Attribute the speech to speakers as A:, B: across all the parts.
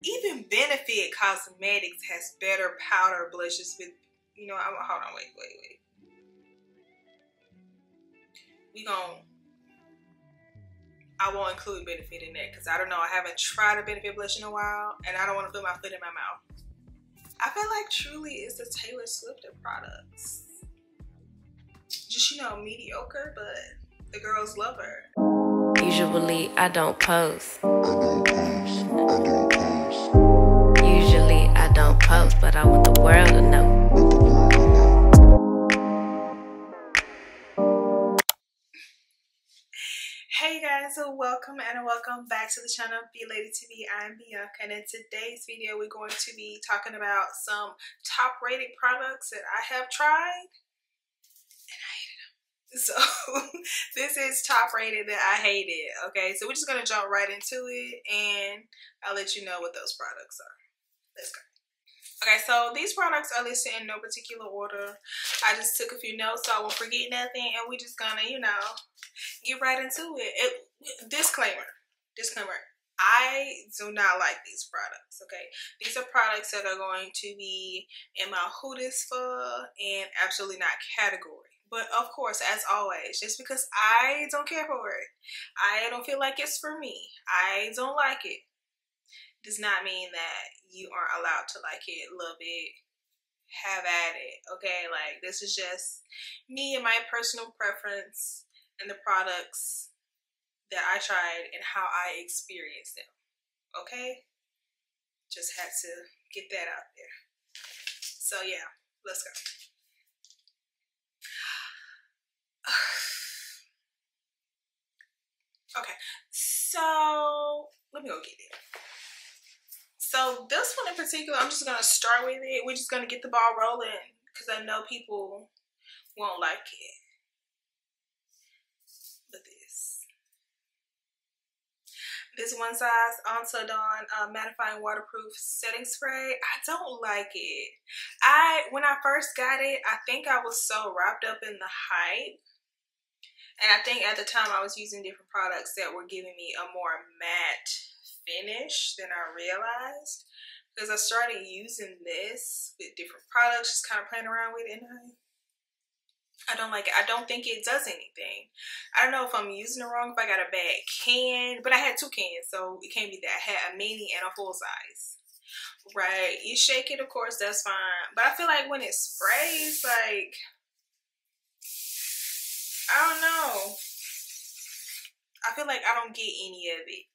A: Even Benefit Cosmetics has better powder blushes with, you know, hold on, wait. I won't include Benefit in that because I don't know. I haven't tried a Benefit blush in a while and I don't want to put my foot in my mouth. I feel like Truly is the Taylor Swift of products. Just, you know, mediocre, but the girls love her.
B: Usually I don't post. Usually I don't post, but I want the world to know.
A: Hey guys, so welcome back to the channel Be Lady TV. I'm Bianca, and in today's video we're going to be talking about some top rated products that I have tried and I hated them. So this is top rated that I hated. Okay, so we're just gonna jump right into it and I'll let you know what those products are. Let's go. Okay, so these products are listed in no particular order. I just took a few notes so I won't forget nothing, and we're just gonna, you know, get right into it. Disclaimer. I do not like these products, okay? These are products that are going to be in my who this for and absolutely not category. But of course, as always, just because I don't care for it, I don't feel like it's for me, I don't like it, does not mean that you aren't allowed to like it, love it, have at it, okay? Like, this is just me and my personal preference and the products that I tried and how I experienced them, okay? Just had to get that out there. So yeah, let's go. Okay, so let me go get it. So this one in particular, I'm just gonna start with it. We're just gonna get the ball rolling because I know people won't like it. But this one size Onto Dawn mattifying waterproof setting spray, I don't like it. When I first got it, I think I was so wrapped up in the hype, and I think at the time I was using different products that were giving me a more matte finish than I realized, because I started using this with different products, just kind of playing around with it, and I don't like it. I don't think it does anything. I don't know if I'm using it wrong, if I got a bad can, but I had two cans, so it can't be that. I had a mini and a full size. Right, you shake it, of course, that's fine, but I feel like when it sprays, like, I don't know, I feel like I don't get any of it.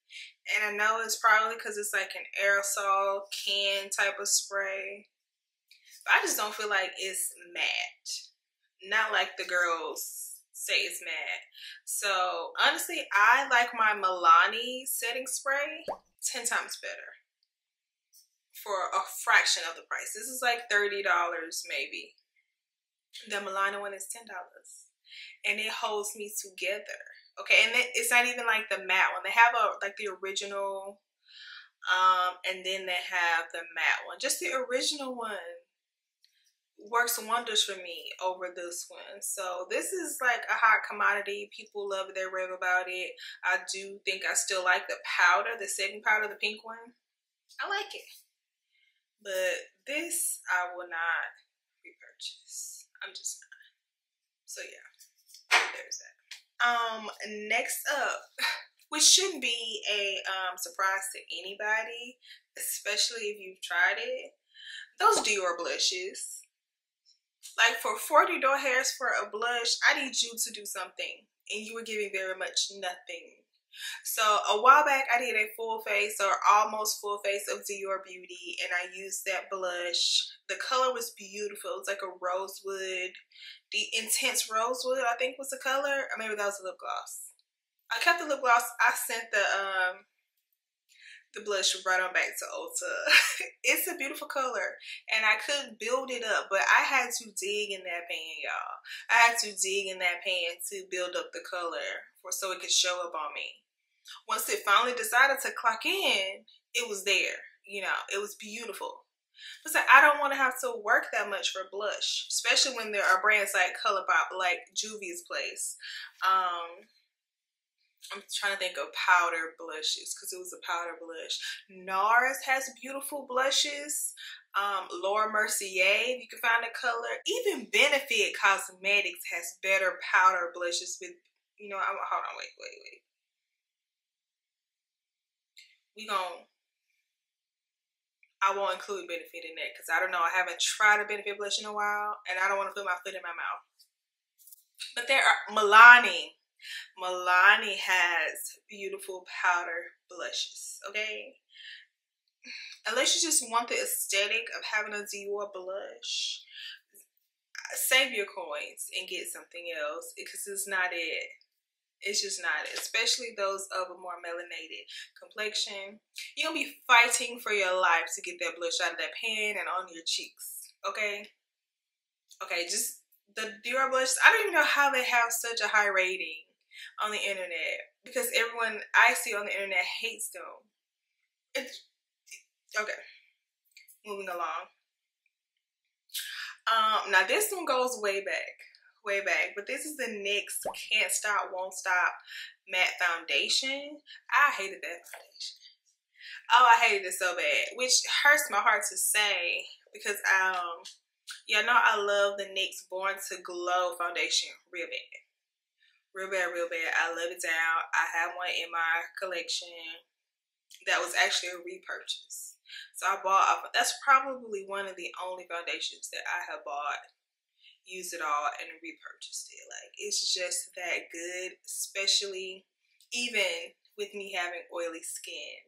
A: And I know it's probably because it's like an aerosol can type of spray, but I just don't feel like it's matte. Not like the girls say it's matte. So honestly, I like my Milani setting spray 10 times better for a fraction of the price. This is like $30 maybe. The Milani one is $10, and it holds me together. Okay, and it's not even like the matte one. They have like the original, and then they have the matte one. Just the original one works wonders for me over this one. So this is like a hot commodity. People love it, they rave about it. I do think I still like the powder, the setting powder, the pink one. I like it. But this I will not repurchase. I'm just not. So yeah, there's that. Next up, which shouldn't be a surprise to anybody, especially if you've tried it, those Dior blushes. Like, for $40 for a blush, I need you to do something, and you were giving very much nothing. So a while back, I did a full face or almost full face of Dior Beauty, and I used that blush. The color was beautiful. It was like a rosewood, the intense rosewood, I think was the color, or maybe that was a lip gloss. I kept the lip gloss. I sent the blush right on back to Ulta. It's a beautiful color, and I could build it up, but I had to dig in that pan, y'all. I had to dig in that pan to build up the color so it could show up on me. Once it finally decided to clock in, it was there. You know, it was beautiful. But like, I don't want to have to work that much for blush, especially when there are brands like ColourPop, like Juvia's Place. I'm trying to think of powder blushes because it was a powder blush. NARS has beautiful blushes. Laura Mercier, you can find the color. Even Benefit Cosmetics has better powder blushes with, you know, hold on, wait. I won't include Benefit in that because I don't know. I haven't tried a Benefit blush in a while and I don't want to put my foot in my mouth. But there are Milani. Milani has beautiful powder blushes, okay? Unless you just want the aesthetic of having a Dior blush, save your coins and get something else because it's not it. It's just not it. Especially those of a more melanated complexion. You're going to be fighting for your life to get that blush out of that pan and on your cheeks, okay? Okay, just the Dior blushes, I don't even know how they have such a high rating on the internet because everyone I see on the internet hates them. Okay, moving along. Now this one goes way back, but this is the NYX Can't Stop Won't Stop matte foundation. I hated that foundation. Oh, I hated it so bad, which hurts my heart to say because y'all know I love the NYX Born to Glow foundation real bad. Real bad. I love it down. I have one in my collection that was actually a repurchase. So I bought, that's probably one of the only foundations that I have bought, used it all, and repurchased it. Like, it's just that good, especially even with me having oily skin.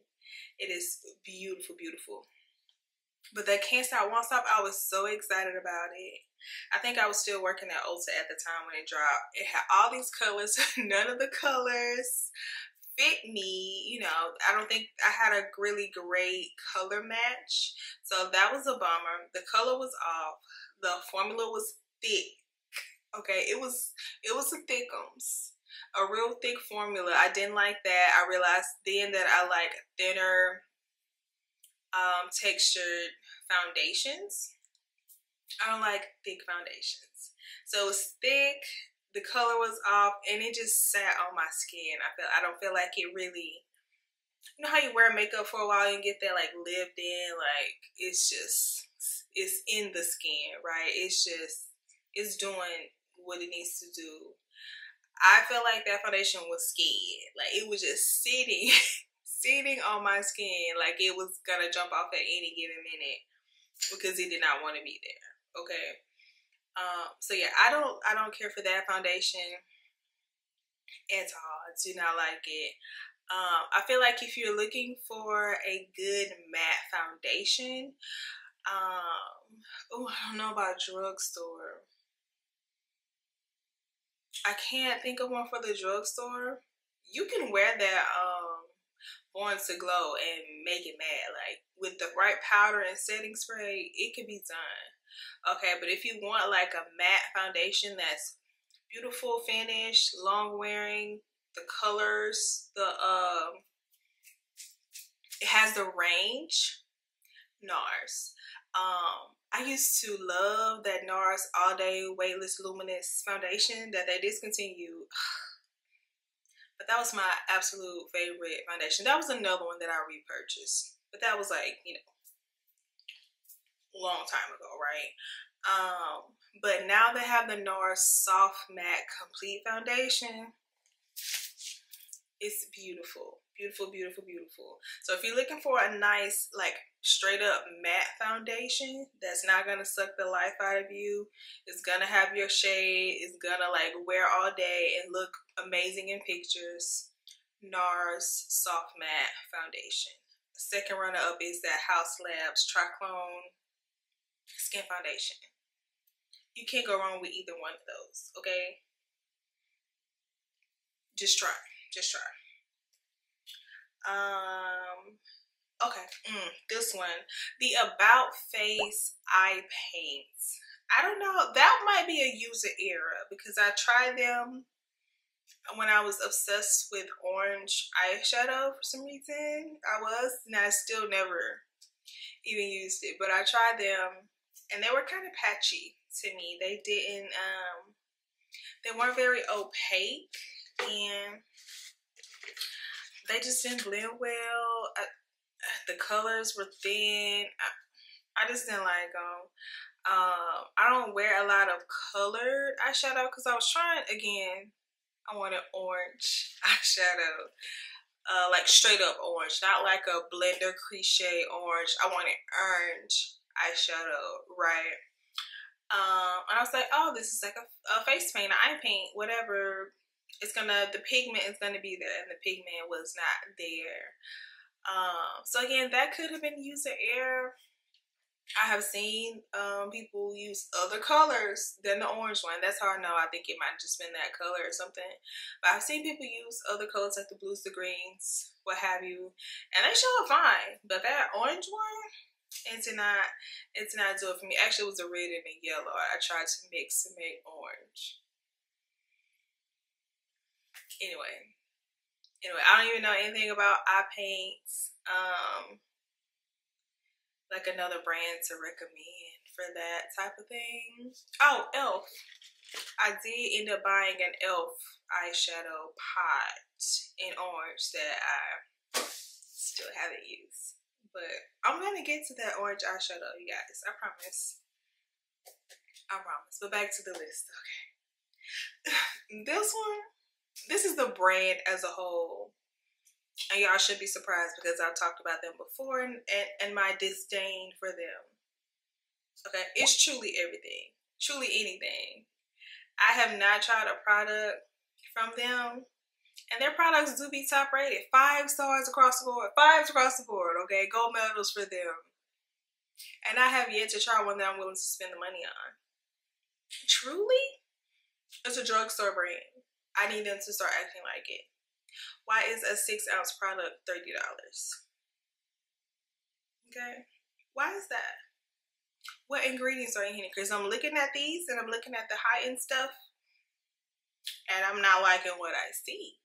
A: It is beautiful, beautiful. But that Can't Stop Won't Stop, I was so excited about it. I think I was still working at Ulta at the time when it dropped. It had all these colors. None of the colors fit me. You know, I don't think I had a really great color match. So that was a bummer. The color was off. The formula was thick. Okay, it was a thickums. A real thick formula. I didn't like that. I realized then that I like thinner textured foundations. I don't like thick foundations. So it was thick, the color was off, and it just sat on my skin. I don't feel like it really, you know how you wear makeup for a while and get that like lived in, like it's in the skin, right? It's doing what it needs to do. I feel like that foundation was scared. Like it was just sitting on my skin like it was gonna jump off at any given minute because it did not want to be there. Okay. So yeah, I don't care for that foundation at all. I do not like it. I feel like if you're looking for a good matte foundation, oh, I don't know about drugstore. I can't think of one for the drugstore. You can wear that Born to Glow and make it matte. Like with the right powder and setting spray, it can be done. Okay, but if you want like a matte foundation that's beautiful finish, long wearing, the colors, it has the range, NARS. I used to love that NARS All Day Weightless Luminous foundation that they discontinued. But that was my absolute favorite foundation. That was another one that I repurchased. But that was like, you know, a long time ago, right? But now they have the NARS Soft Matte Complete Foundation. It's beautiful. Beautiful, beautiful, beautiful. So if you're looking for a nice, like, straight up matte foundation that's not going to suck the life out of you, it's going to have your shade, it's going to, like, wear all day and look amazing in pictures, NARS Soft Matte Foundation. The second runner-up is that House Labs Triclone Skin Foundation. You can't go wrong with either one of those, okay? Just try. Just try. Okay, this one, the About Face eye paints. I don't know, that might be a user error because I tried them when I was obsessed with orange eyeshadow for some reason. And I still never even used it, but I tried them and they were kind of patchy to me. They didn't, they weren't very opaque, and they just didn't blend well. The colors were thin. I just didn't like them. I don't wear a lot of colored eyeshadow because I was trying again. I wanted orange eyeshadow, like straight up orange, not like a blender cliche orange. I wanted orange eyeshadow, right? And I was like, oh, this is like a face paint, an eye paint, whatever. The pigment is gonna be there, and the pigment was not there. So again, that could have been user error. I have seen people use other colors than the orange one. That's how I know. I think it might have just been that color or something. But I've seen people use other colors like the blues, the greens, what have you, and they show up fine. But that orange one, it did not do it for me. Actually, it was a red and a yellow. I tried to mix and make orange. Anyway, I don't even know anything about eye paints. Like another brand to recommend for that type of thing. Oh, e.l.f. I did end up buying an e.l.f. eyeshadow pot in orange that I still haven't used. But I'm gonna get to that orange eyeshadow, you guys. I promise. But back to the list, okay. This is the brand as a whole. And y'all should be surprised because I've talked about them before and my disdain for them. Okay, it's truly everything. Truly anything. I have not tried a product from them. And their products do be top rated. 5 stars across the board. 5s across the board, okay? Gold medals for them. And I have yet to try one that I'm willing to spend the money on. Truly? It's a drugstore brand. I need them to start acting like it. Why is a 6-ounce product $30? Okay, why is that? What ingredients are in here? Because I'm looking at these and I'm looking at the high-end stuff and I'm not liking what I see.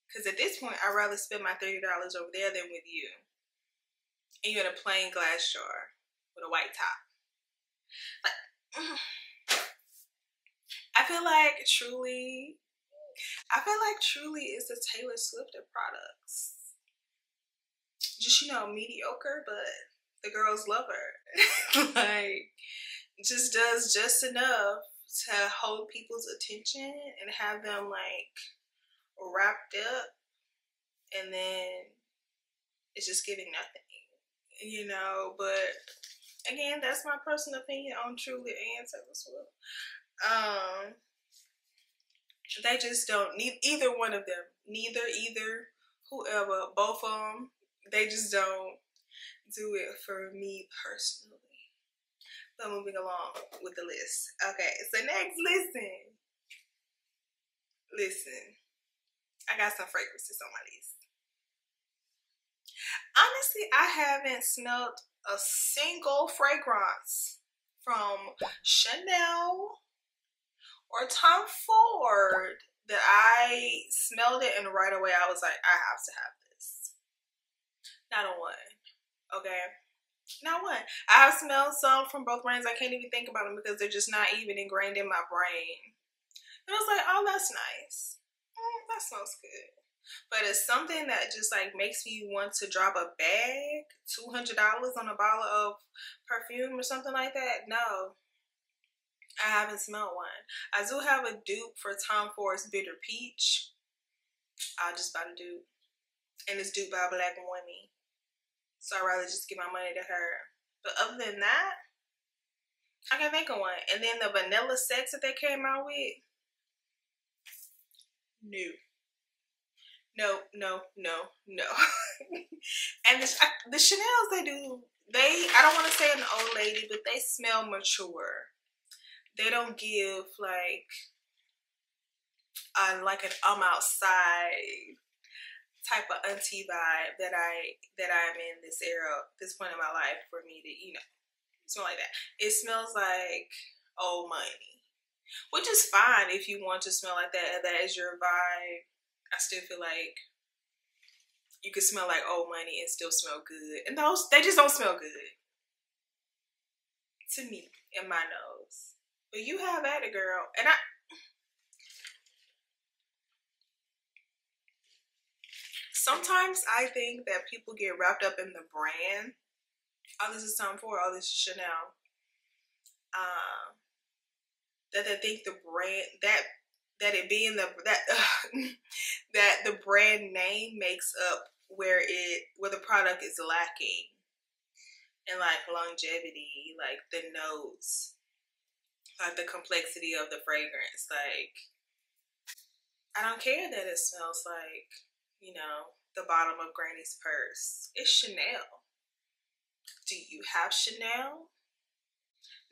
A: Because at this point, I'd rather spend my $30 over there than with you. And you're in a plain glass jar with a white top. Like, I feel like truly it's the Taylor Swift of products. Just, mediocre, but the girls love her. Like, just does just enough to hold people's attention and have them, like, wrapped up. And then it's just giving nothing, But, again, that's my personal opinion on Truly and Taylor Swift. They just don't need either one of them. Either, whoever, both of them. They just don't do it for me personally. But moving along with the list. Okay, so next, listen. I got some fragrances on my list. Honestly, I haven't smelled a single fragrance from Chanel or Tom Ford that I smelled it and right away I was like, I have to have this. Not a one. Okay? Not one. I have smelled some from both brands. I can't even think about them because they're just not even ingrained in my brain. And I was like, oh, that's nice. That smells good. But it's something that just like makes me want to drop a bag, $200 on a bottle of perfume or something like that. No. I haven't smelled one. I do have a dupe for Tom Ford's Bitter Peach. I'll just buy the dupe. And it's duped by a black woman. So I'd rather just give my money to her. But other than that, I can't think of one. And then the vanilla sex that they came out with. No. And the Chanel's I don't want to say an old lady, but they smell mature. They don't give like an I'm outside type of auntie vibe that I'm in this era, this point in my life for me to, smell like that. It smells like old money, which is fine if you want to smell like that. If that is your vibe. I still feel like you can smell like old money and still smell good. And they just don't smell good. To me, in my nose. But you have at it, girl. And Sometimes I think that people get wrapped up in the brand. Oh, this is Tom Ford. Oh, this is Chanel. That they think the brand that it being the that the brand name makes up where the product is lacking in like longevity, like the notes, like the complexity of the fragrance. Like, I don't care that it smells like, you know, the bottom of Granny's purse. It's Chanel. Do you have Chanel?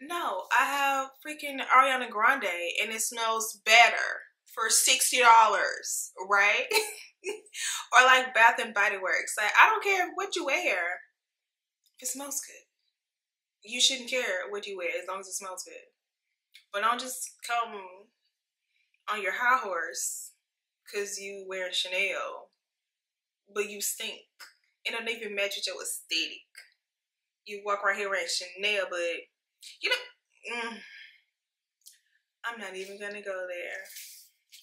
A: No, I have freaking Ariana Grande and it smells better for $60, right? Or like Bath and Body Works. Like, I don't care what you wear. If it smells good, you shouldn't care what you wear as long as it smells good. But don't just come on your high horse because you wear Chanel, but you stink. It don't even match with your aesthetic. You walk right here wearing Chanel, but you know, I'm not even gonna go there.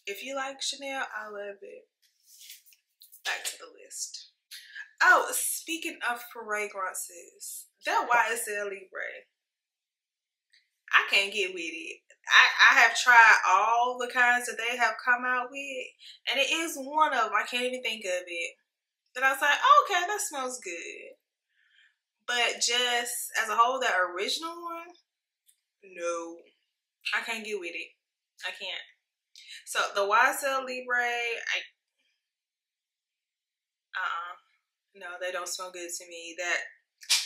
A: If you like Chanel, I love it. Back to the list. Oh, speaking of fragrances, that YSL Libre, I can't get with it. I have tried all the kinds that they have come out with, and it is one of them. I can't even think of it. That I was like, oh, okay, that smells good. But just as a whole, that original one, no, I can't get with it. I can't. So the YSL Libre, no, they don't smell good to me. That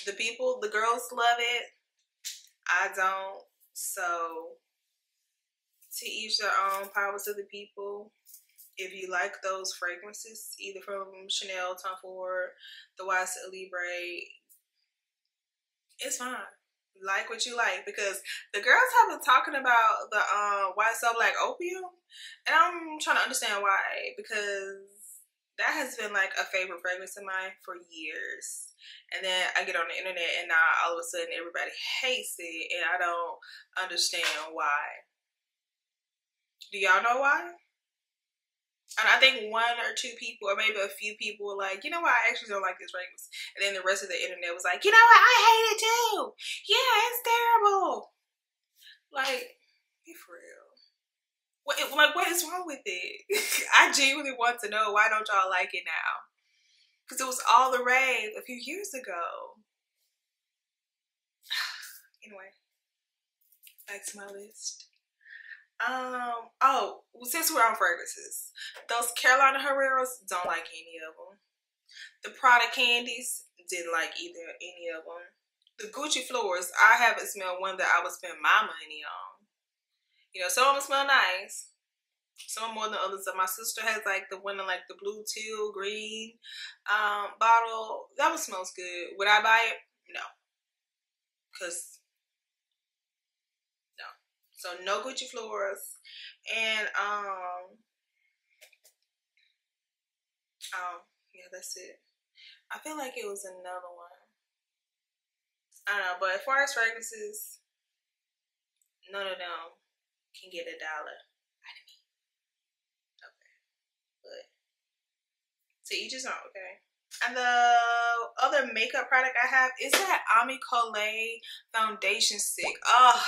A: the girls love it. I don't. So to each their own. Power to the people. If you like those fragrances, either from Chanel, Tom Ford, the YSL Libre, it's fine. Like what you like, because the girls have been talking about the YSL Black Opium, and I'm trying to understand why, because that has been like a favorite fragrance of mine for years. And then I get on the internet and now all of a sudden everybody hates it, and I don't understand why. Do y'all know why? And I think one or two people, or maybe a few people, were like, you know what, I actually don't like this fragrance. And then the rest of the internet was like, you know what, I hate it too. Yeah, it's terrible. Like, be for real. What is wrong with it? I genuinely want to know, why don't y'all like it now? Because it was all the rave a few years ago. Anyway, back to my list. Oh, since we're on fragrances, those Carolina Herreras, don't like any of them. The Prada candies, didn't like any of them. The Gucci Floors, I haven't smelled one that I would spend my money on. You know, some of them smell nice, some more than others. My sister has like the one in like the blue, teal, green bottle. That one smells good. Would I buy it? No, because no. So no Gucci Floors. And yeah, that's it. I feel like it was another one. I don't know, but as far as fragrances, none of them can get $1 out of me. Okay, but to each his own. Okay. And the other makeup product I have is that Ami Collet foundation stick. Oh,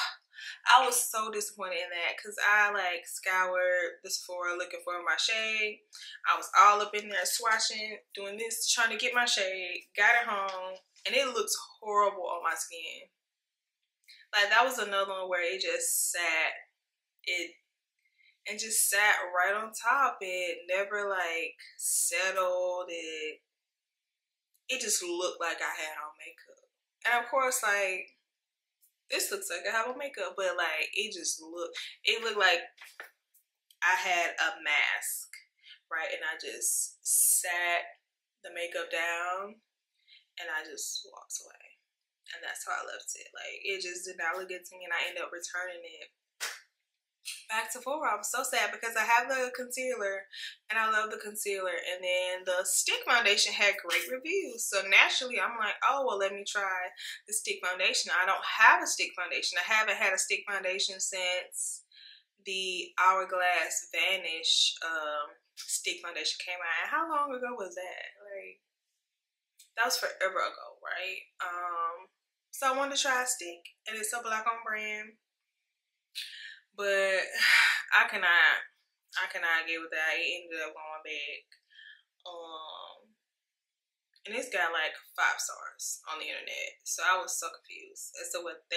A: I was so disappointed in that, because I like scoured the Sephora looking for my shade. I was all up in there swatching, doing this, trying to get my shade. Got it home, and it looks horrible on my skin. Like, that was another one where it just sat. It just sat right on top. It never like settled. It just looked like I had on makeup. And of course, like, this looks like I have on makeup, but like, it looked like I had a mask, right? And I just sat the makeup down and I just walked away. And that's how I left it. Like, it just did not look good to me, and I ended up returning it back to Sephora. I'm so sad, because I have the concealer and I love the concealer, and then the stick foundation had great reviews, so naturally I'm like, oh well, let me try the stick foundation. I don't have a stick foundation. I haven't had a stick foundation since the Hourglass Vanish stick foundation came out. And how long ago was that? right? That was forever ago, right? So I wanted to try a stick, and it's a black on brand, but I cannot get with that. It ended up going back. And it's got like 5 stars on the internet, so I was so confused as to what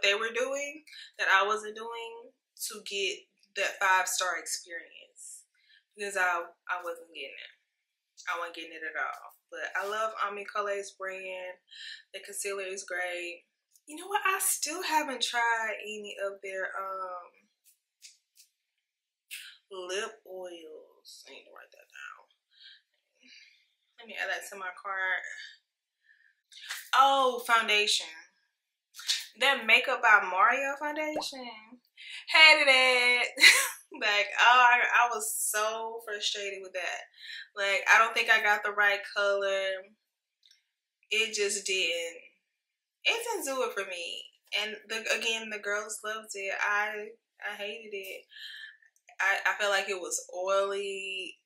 A: they were doing that I wasn't doing to get that 5-star experience, because I wasn't getting it. I wasn't getting it at all. But I love Ami Cole's brand. The concealer is great. You know what? I still haven't tried any of their lip oils. I need to write that down. Let me add that to my cart. Oh, foundation. That Makeup by Mario foundation. Hated it. Like, oh, I was so frustrated with that. Like, I don't think I got the right color. It just didn't. It didn't do it for me. And again, the girls loved it. I hated it. I felt like it was oily.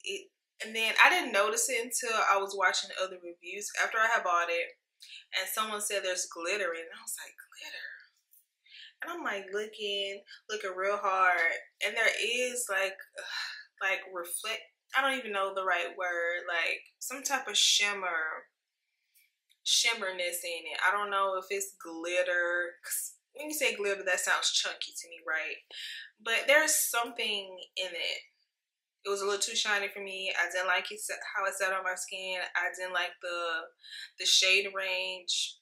A: And then I didn't notice it until I was watching other reviews after I had bought it, and someone said there's glitter in it. I was like, glitter? And I'm like looking real hard, and there is like reflect. I don't even know the right word. Like some type of shimmerness in it. I don't know if it's glitter. 'Cause when you say glitter, that sounds chunky to me, right? But there's something in it. It was a little too shiny for me. I didn't like it, how it sat on my skin. I didn't like the shade range.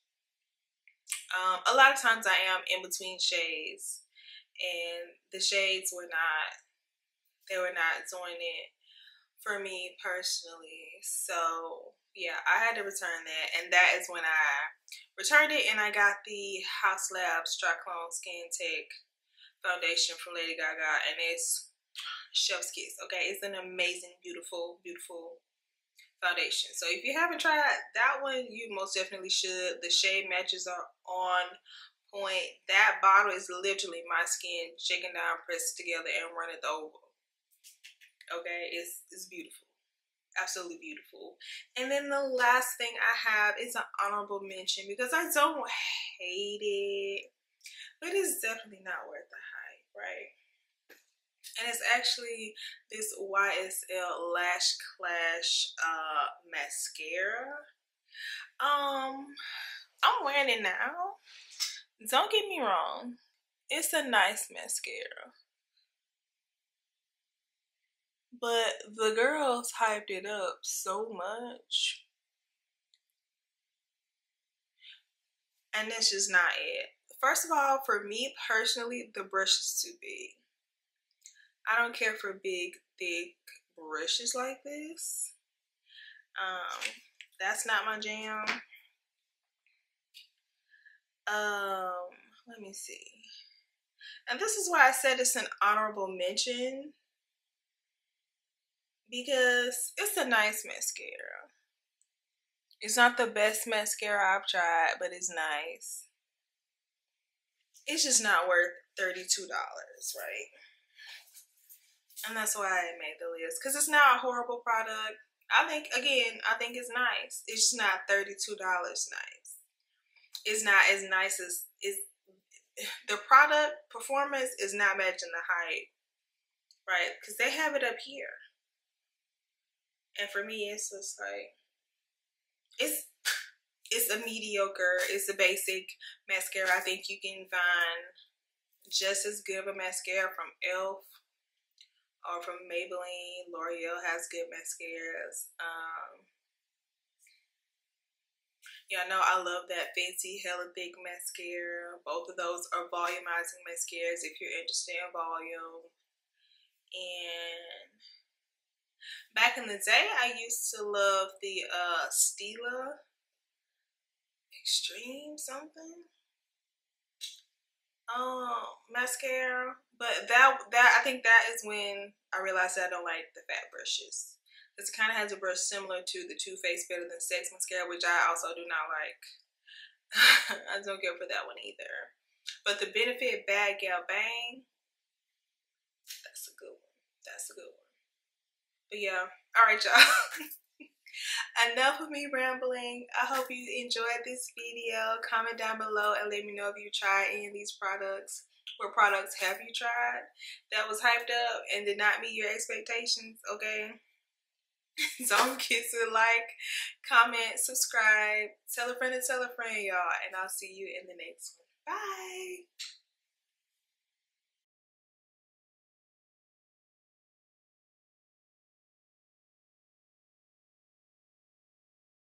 A: A lot of times I am in between shades, and the shades were not doing it for me personally. So yeah, I had to return that, and that is when I returned it, and I got the House Labs Triclone Skin Tech foundation from Lady Gaga, and it's chef's kiss. Okay, it's an amazing, beautiful foundation. So if you haven't tried that one, you most definitely should. The shade matches are on point. That bottle is literally my skin shaken down, pressed together, and run it over. Okay, it's beautiful, absolutely beautiful. And then the last thing I have is an honorable mention, because I don't hate it, but it's definitely not worth the hype, right? And it's actually this YSL Lash Clash mascara. I'm wearing it now. Don't get me wrong. It's a nice mascara. But the girls hyped it up so much. And it's just not it. First of all, for me personally, the brush is too big. I don't care for big, thick brushes like this. That's not my jam. Let me see. And this is why I said it's an honorable mention, because it's a nice mascara. It's not the best mascara I've tried, but it's nice. It's just not worth $32, right? And that's why I made the list, because it's not a horrible product. I think it's nice. It's just not $32 nice. It's not as nice as the product performance is not matching the hype, right? Because they have it up here, and for me, it's just like it's a mediocre. It's a basic mascara. I think you can find just as good of a mascara from e.l.f. or from Maybelline. L'Oreal has good mascaras. Yeah, I know I love that Fancy Hella Thick mascara. Both of those are volumizing mascaras if you're interested in volume. And back in the day, I used to love the Stila Extreme something mascara. But that I think that is when I realized that I don't like the fat brushes. It kind of has a brush similar to the Too Faced Better Than Sex mascara, which I also do not like. I don't care for that one either. But the Benefit Bad Gal Bang, that's a good one. That's a good one. But yeah, all right, y'all. Enough of me rambling. I hope you enjoyed this video. Comment down below and let me know if you tried any of these products. What products have you tried that was hyped up and did not meet your expectations? Okay. Don't forget to like, comment, subscribe, tell a friend, y'all. And I'll see you in the next one. Bye.